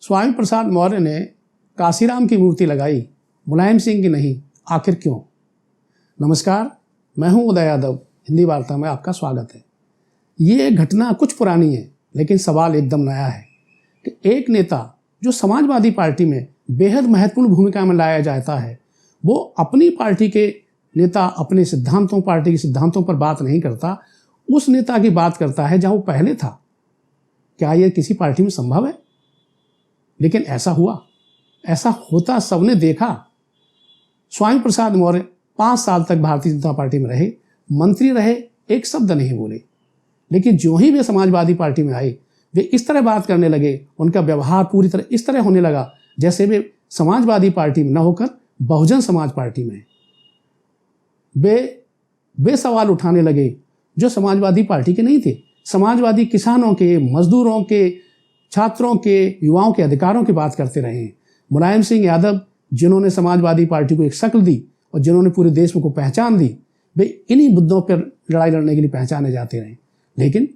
स्वामी प्रसाद मौर्य ने काशीराम की मूर्ति लगाई, मुलायम सिंह की नहीं, आखिर क्यों? नमस्कार, मैं हूं उदय यादव। हिंदी वार्ता में आपका स्वागत है। ये घटना कुछ पुरानी है, लेकिन सवाल एकदम नया है कि एक नेता जो समाजवादी पार्टी में बेहद महत्वपूर्ण भूमिका में लाया जाता है, वो अपनी पार्टी के नेता अपने सिद्धांतों, पार्टी के सिद्धांतों पर बात नहीं करता, उस नेता की बात करता है जहां वो पहले था। क्या यह किसी पार्टी में संभव है? लेकिन ऐसा हुआ, ऐसा होता सबने देखा। स्वामी प्रसाद मौर्य 5 साल तक भारतीय जनता पार्टी में रहे, मंत्री रहे, एक शब्द नहीं बोले। लेकिन जो ही वे समाजवादी पार्टी में आए, वे इस तरह बात करने लगे, उनका व्यवहार पूरी तरह इस तरह होने लगा जैसे वे समाजवादी पार्टी में न होकर बहुजन समाज पार्टी में। वे सवाल उठाने लगे जो समाजवादी पार्टी के नहीं थे। समाजवादी किसानों के, मजदूरों के, छात्रों के, युवाओं के अधिकारों की बात करते रहे हैं। मुलायम सिंह यादव, जिन्होंने समाजवादी पार्टी को एक शक्ल दी और जिन्होंने पूरे देश को पहचान दी, वे इन्हीं मुद्दों पर लड़ाई लड़ने के लिए पहचाने जाते रहे। लेकिन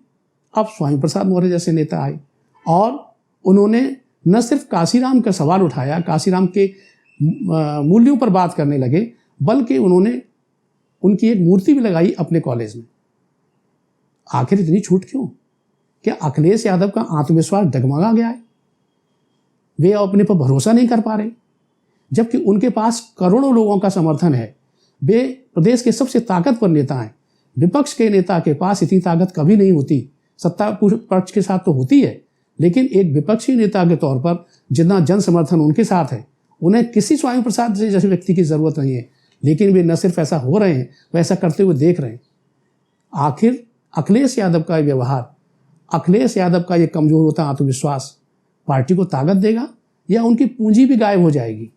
अब स्वामी प्रसाद मौर्य जैसे नेता आए और उन्होंने न सिर्फ काशीराम का सवाल उठाया, काशीराम के मूल्यों पर बात करने लगे, बल्कि उन्होंने उनकी एक मूर्ति भी लगाई अपने कॉलेज में। आखिर इतनी छूट क्यों? क्या अखिलेश यादव का आत्मविश्वास डगमगा गया है? वे अपने पर भरोसा नहीं कर पा रहे, जबकि उनके पास करोड़ों लोगों का समर्थन है। वे प्रदेश के सबसे ताकतवर नेता हैं। विपक्ष के नेता के पास इतनी ताकत कभी नहीं होती। सत्ता पक्ष के साथ तो होती है, लेकिन एक विपक्षी नेता के तौर पर जितना जन समर्थन उनके साथ है, उन्हें किसी स्वामी प्रसाद जैसे व्यक्ति की जरूरत नहीं है। लेकिन वे न सिर्फ ऐसा हो रहे हैं, वे ऐसा करते हुए देख रहे हैं। आखिर अखिलेश यादव का व्यवहार, अखिलेश यादव का ये कमजोर होता आत्मविश्वास पार्टी को ताकत देगा या उनकी पूंजी भी गायब हो जाएगी?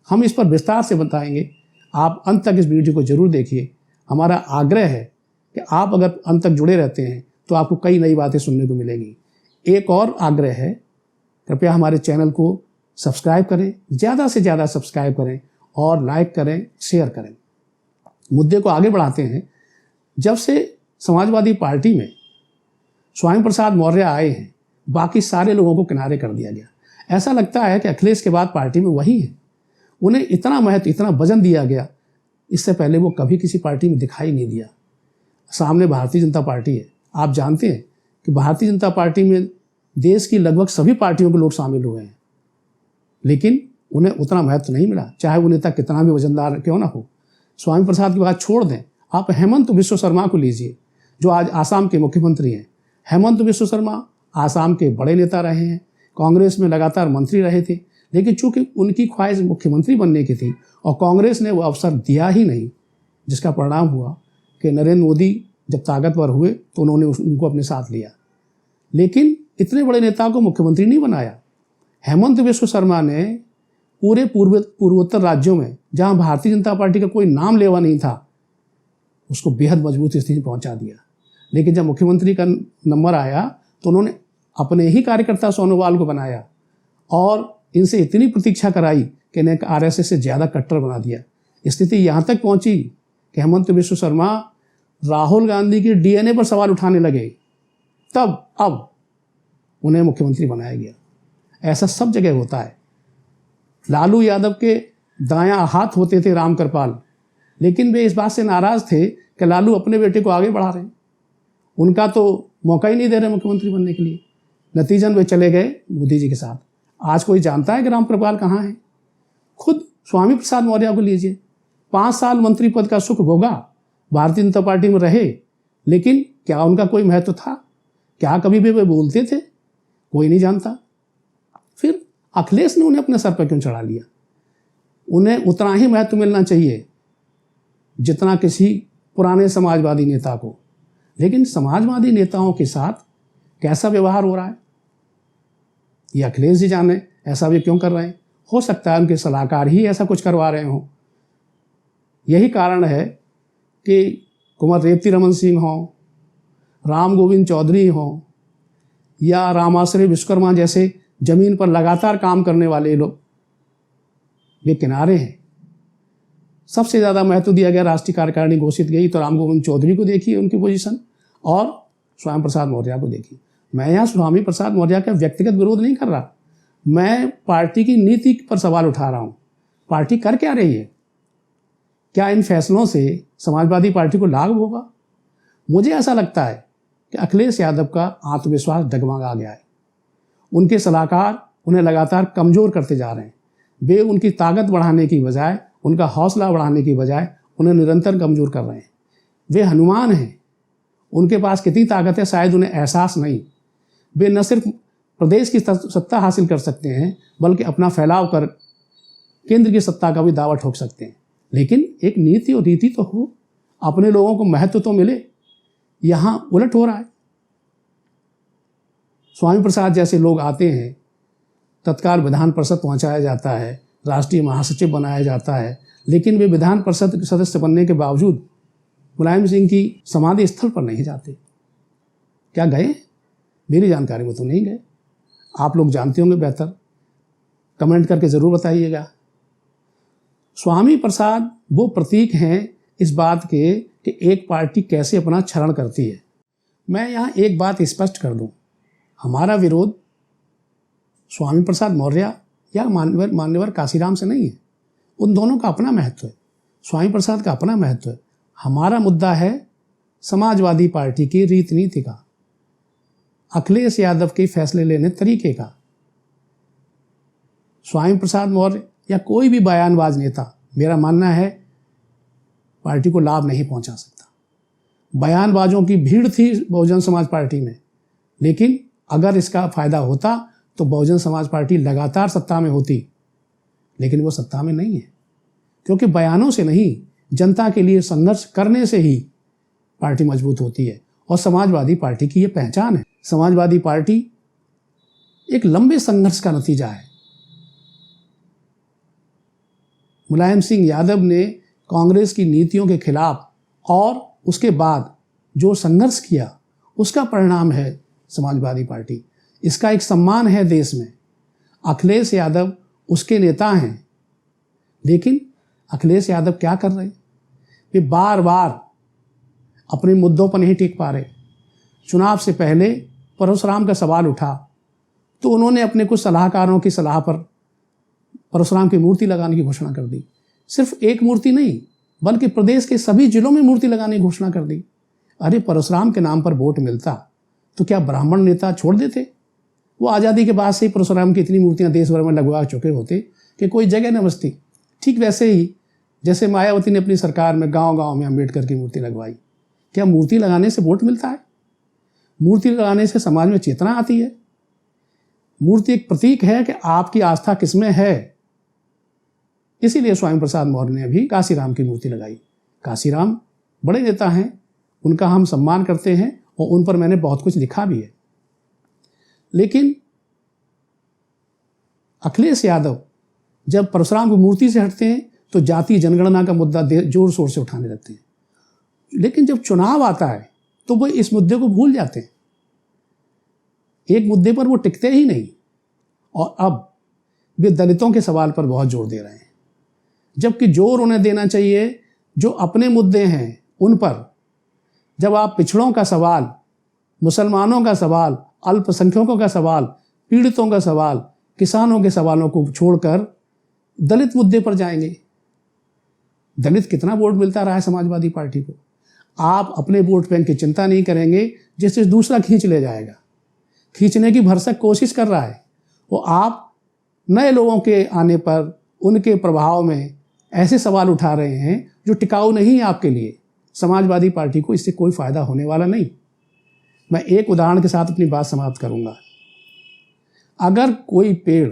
हम इस पर विस्तार से बताएंगे। आप अंत तक इस वीडियो को जरूर देखिए। हमारा आग्रह है कि आप अगर अंत तक जुड़े रहते हैं तो आपको कई नई बातें सुनने को मिलेंगी। एक और आग्रह है, कृपया हमारे चैनल को सब्सक्राइब करें, ज़्यादा से ज़्यादा सब्सक्राइब करें और लाइक करें, शेयर करें। मुद्दे को आगे बढ़ाते हैं। जब से समाजवादी पार्टी में स्वामी प्रसाद मौर्य आए हैं, बाकी सारे लोगों को किनारे कर दिया गया। ऐसा लगता है कि अखिलेश के बाद पार्टी में वही है। उन्हें इतना महत्व, इतना वजन दिया गया, इससे पहले वो कभी किसी पार्टी में दिखाई नहीं दिया। सामने भारतीय जनता पार्टी है। आप जानते हैं कि भारतीय जनता पार्टी में देश की लगभग सभी पार्टियों के लोग शामिल हुए हैं, लेकिन उन्हें उतना महत्व नहीं मिला, चाहे वो नेता कितना भी वजनदार क्यों ना हो। स्वामी प्रसाद की बात छोड़ दें, आप हेमंत बिश्व शर्मा को लीजिए, जो आज आसाम के मुख्यमंत्री हैं। हेमंत बिश्व शर्मा आसाम के बड़े नेता रहे हैं, कांग्रेस में लगातार मंत्री रहे थे, लेकिन चूंकि उनकी ख्वाहिश मुख्यमंत्री बनने की थी और कांग्रेस ने वो अवसर दिया ही नहीं, जिसका परिणाम हुआ कि नरेंद्र मोदी जब ताकतवर हुए तो उन्होंने उनको अपने साथ लिया। लेकिन इतने बड़े नेता को मुख्यमंत्री नहीं बनाया। हेमंत बिश्व शर्मा ने पूरे पूर्वोत्तर राज्यों में जहां भारतीय जनता पार्टी का कोई नाम लेवा नहीं था, उसको बेहद मजबूत स्थिति में पहुंचा दिया। लेकिन जब मुख्यमंत्री का नंबर आया तो उन्होंने अपने ही कार्यकर्ता सोनोवाल को बनाया और इनसे इतनी प्रतीक्षा कराई कि इन्हें आरएसएस से ज़्यादा कट्टर बना दिया। स्थिति यहाँ तक पहुंची कि हेमंत बिश्व शर्मा राहुल गांधी की डीएनए पर सवाल उठाने लगे। तब अब उन्हें मुख्यमंत्री बनाया गया। ऐसा सब जगह होता है। लालू यादव के दायां हाथ होते थे राम कृपाल, लेकिन वे इस बात से नाराज थे कि लालू अपने बेटे को आगे बढ़ा रहे हैं, उनका तो मौका ही नहीं दे रहे मुख्यमंत्री बनने के लिए। नतीजन वे चले गए मोदी जी के साथ। आज कोई जानता है कि राम कृपाल कहाँ है? खुद स्वामी प्रसाद मौर्य को लीजिए, 5 साल मंत्री पद का सुख भोगा, भारतीय जनता पार्टी में रहे, लेकिन क्या उनका कोई महत्व था? क्या कभी भी वे बोलते थे? कोई नहीं जानता। फिर अखिलेश ने उन्हें अपने सर पर क्यों चढ़ा लिया? उन्हें उतना ही महत्व मिलना चाहिए जितना किसी पुराने समाजवादी नेता को। लेकिन समाजवादी नेताओं के साथ कैसा व्यवहार हो रहा है, ये अखिलेश जी जाने। ऐसा भी क्यों कर रहे हैं? हो सकता है उनके सलाहकार ही ऐसा कुछ करवा रहे हों। यही कारण है कि कुंवर रेवती रमन सिंह हों, राम गोविंद चौधरी हों या रामाश्रय विश्वकर्मा जैसे जमीन पर लगातार काम करने वाले लोग, वे किनारे हैं। सबसे ज़्यादा महत्व दिया गया, राष्ट्रीय कार्यकारिणी घोषित गई तो राम गोविंद चौधरी को देखिए उनकी पोजीशन, और स्वामी प्रसाद मौर्य को देखिए। मैं यहाँ स्वामी प्रसाद मौर्य का व्यक्तिगत विरोध नहीं कर रहा, मैं पार्टी की नीति पर सवाल उठा रहा हूँ। पार्टी कर क्या रही है? क्या इन फैसलों से समाजवादी पार्टी को लाभ होगा? मुझे ऐसा लगता है कि अखिलेश यादव का आत्मविश्वास डगमगा गया है। उनके सलाहकार उन्हें लगातार कमज़ोर करते जा रहे हैं। वे उनकी ताकत बढ़ाने की बजाय, उनका हौसला बढ़ाने की बजाय उन्हें निरंतर कमज़ोर कर रहे हैं। वे हनुमान हैं, उनके पास कितनी ताकत है शायद उन्हें एहसास नहीं। वे न सिर्फ प्रदेश की सत्ता हासिल कर सकते हैं बल्कि अपना फैलाव कर केंद्र की सत्ता का भी दावा ठोक सकते हैं। लेकिन एक नीति और रीति तो हो, अपने लोगों को महत्व तो मिले। यहाँ उलट हो रहा है। स्वामी प्रसाद जैसे लोग आते हैं, तत्काल विधान परिषद पहुंचाया जाता है, राष्ट्रीय महासचिव बनाया जाता है, लेकिन वे विधान परिषद के सदस्य बनने के बावजूद मुलायम सिंह की समाधि स्थल पर नहीं जाते। क्या गए? मेरी जानकारी में तो नहीं गए। आप लोग जानते होंगे बेहतर, कमेंट करके ज़रूर बताइएगा। स्वामी प्रसाद वो प्रतीक हैं इस बात के कि एक पार्टी कैसे अपना क्षरण करती है। मैं यहाँ एक बात स्पष्ट कर दूँ, हमारा विरोध स्वामी प्रसाद मौर्य या मान्यवर काशीराम से नहीं है। उन दोनों का अपना महत्व है, स्वामी प्रसाद का अपना महत्व है। हमारा मुद्दा है समाजवादी पार्टी की रीति नीति का, अखिलेश यादव के फैसले लेने तरीके का। स्वामी प्रसाद मौर्य या कोई भी बयानबाज नेता, मेरा मानना है, पार्टी को लाभ नहीं पहुंचा सकता। बयानबाजों की भीड़ थी बहुजन समाज पार्टी में, लेकिन अगर इसका फायदा होता तो बहुजन समाज पार्टी लगातार सत्ता में होती। लेकिन वो सत्ता में नहीं है, क्योंकि बयानों से नहीं, जनता के लिए संघर्ष करने से ही पार्टी मजबूत होती है। और समाजवादी पार्टी की ये पहचान है। समाजवादी पार्टी एक लंबे संघर्ष का नतीजा है। मुलायम सिंह यादव ने कांग्रेस की नीतियों के खिलाफ और उसके बाद जो संघर्ष किया, उसका परिणाम है समाजवादी पार्टी। इसका एक सम्मान है देश में। अखिलेश यादव उसके नेता हैं, लेकिन अखिलेश यादव क्या कर रहे हैं? वे बार बार अपने मुद्दों पर नहीं टिक पा रहे। चुनाव से पहले परशुराम का सवाल उठा तो उन्होंने अपने कुछ सलाहकारों की सलाह पर परशुराम की मूर्ति लगाने की घोषणा कर दी। सिर्फ एक मूर्ति नहीं, बल्कि प्रदेश के सभी जिलों में मूर्ति लगाने की घोषणा कर दी। अरे, परशुराम के नाम पर वोट मिलता तो क्या ब्राह्मण नेता छोड़ देते? वो आज़ादी के बाद से ही परशुराम की इतनी मूर्तियां देश भर में लगवा चुके होते कि कोई जगह न बचती। ठीक वैसे ही जैसे मायावती ने अपनी सरकार में गांव-गांव में अम्बेडकर की मूर्ति लगवाई। क्या मूर्ति लगाने से वोट मिलता है? मूर्ति लगाने से समाज में चेतना आती है। मूर्ति एक प्रतीक है कि आपकी आस्था किसमें है। इसीलिए स्वामी प्रसाद मौर्य ने भी काशीराम की मूर्ति लगाई। काशीराम बड़े नेता हैं, उनका हम सम्मान करते हैं और उन पर मैंने बहुत कुछ लिखा भी है। लेकिन अखिलेश यादव जब परशुराम की मूर्ति से हटते हैं तो जातीय जनगणना का मुद्दा जोर शोर से उठाने लगते हैं। लेकिन जब चुनाव आता है तो वो इस मुद्दे को भूल जाते हैं। एक मुद्दे पर वो टिकते ही नहीं। और अब वे दलितों के सवाल पर बहुत जोर दे रहे हैं, जबकि जोर उन्हें देना चाहिए जो अपने मुद्दे हैं उन पर। जब आप पिछड़ों का सवाल, मुसलमानों का सवाल, अल्पसंख्यकों का सवाल, पीड़ितों का सवाल, किसानों के सवालों को छोड़कर दलित मुद्दे पर जाएंगे। दलित कितना वोट मिलता रहा है समाजवादी पार्टी को। आप अपने वोट बैंक की चिंता नहीं करेंगे, जिससे दूसरा खींच ले जाएगा। खींचने की भरसक कोशिश कर रहा है वो। आप नए लोगों के आने पर उनके प्रभाव में ऐसे सवाल उठा रहे हैं जो टिकाऊ नहीं है आपके लिए। समाजवादी पार्टी को इससे कोई फायदा होने वाला नहीं। मैं एक उदाहरण के साथ अपनी बात समाप्त करूंगा। अगर कोई पेड़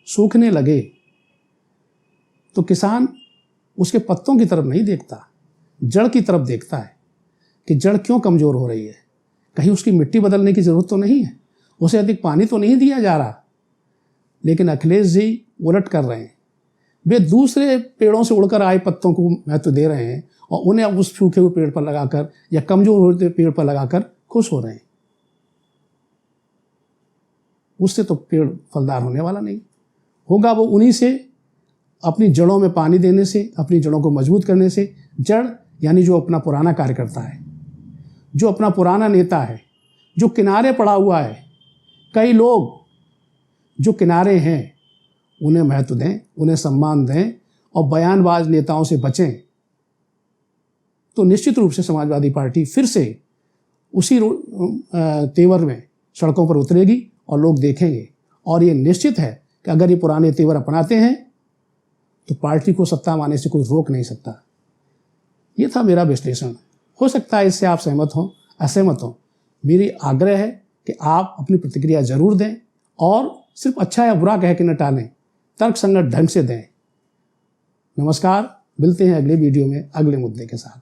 सूखने लगे तो किसान उसके पत्तों की तरफ नहीं देखता, जड़ की तरफ देखता है कि जड़ क्यों कमज़ोर हो रही है। कहीं उसकी मिट्टी बदलने की ज़रूरत तो नहीं है, उसे अधिक पानी तो नहीं दिया जा रहा। लेकिन अखिलेश जी उलट कर रहे हैं। वे दूसरे पेड़ों से उड़कर आए पत्तों को महत्व दे रहे हैं और उन्हें अब उस सूखे हुए पेड़ पर लगाकर या कमज़ोर होते पेड़ पर लगाकर खुश हो रहे हैं। उससे तो पेड़ फलदार होने वाला नहीं होगा। वो उन्हीं से, अपनी जड़ों में पानी देने से, अपनी जड़ों को मजबूत करने से। जड़ यानी जो अपना पुराना कार्यकर्ता है, जो अपना पुराना नेता है, जो किनारे पड़ा हुआ है। कई लोग जो किनारे हैं उन्हें महत्व दें, उन्हें सम्मान दें और बयानबाज नेताओं से बचें, तो निश्चित रूप से समाजवादी पार्टी फिर से उसी तेवर में सड़कों पर उतरेगी और लोग देखेंगे। और ये निश्चित है कि अगर ये पुराने तेवर अपनाते हैं तो पार्टी को सत्ता में आने से कोई रोक नहीं सकता। ये था मेरा विश्लेषण। हो सकता है इससे आप सहमत हों, असहमत हों। मेरी आग्रह है कि आप अपनी प्रतिक्रिया जरूर दें और सिर्फ अच्छा या बुरा कह के न टालें, तर्कसंगत ढंग से दें। नमस्कार, मिलते हैं अगले वीडियो में अगले मुद्दे के साथ।